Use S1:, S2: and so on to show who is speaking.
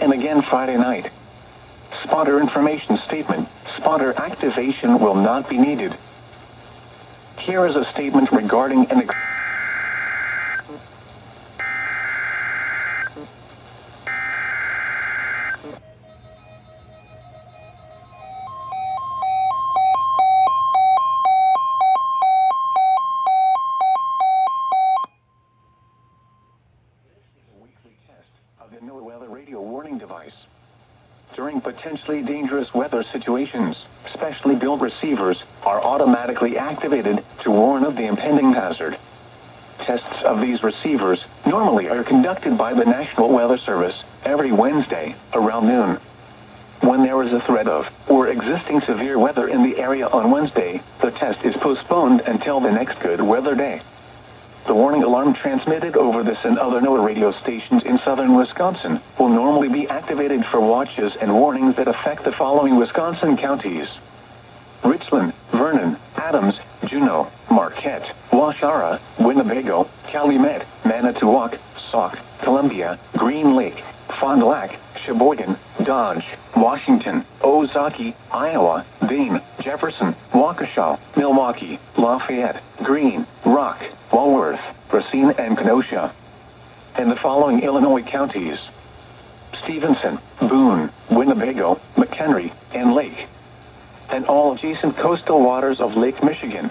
S1: and again Friday night. Spotter information statement. Spotter activation will not be needed. Here is a statement regarding an weekly test of the NOAA weather radio warning device. During potentially dangerous weather situations, specially built receivers are automatically activated to warn of the impending hazard. Tests of these receivers normally are conducted by the National Weather Service every Wednesday around noon. When there is a threat of or existing severe weather in the area on Wednesday, the test is postponed until the next good weather day. The warning alarm transmitted over this and other NOAA radio stations in southern Wisconsin will normally be activated for watches and warnings that affect the following Wisconsin counties: Richland, Vernon, Adams, Juneau, Marquette, Waushara, Winnebago, Calumet, Manitowoc, Sauk, Columbia, Green Lake, Fond du Lac, Sheboygan, Dodge, Washington, Ozaukee, Iowa, Dane, Jefferson, Waukesha, Milwaukee, Lafayette, Greene, Rock, Walworth, Racine, and Kenosha. And the following Illinois counties: Stevenson, Boone, Winnebago, McHenry, and Lake. And all adjacent coastal waters of Lake Michigan.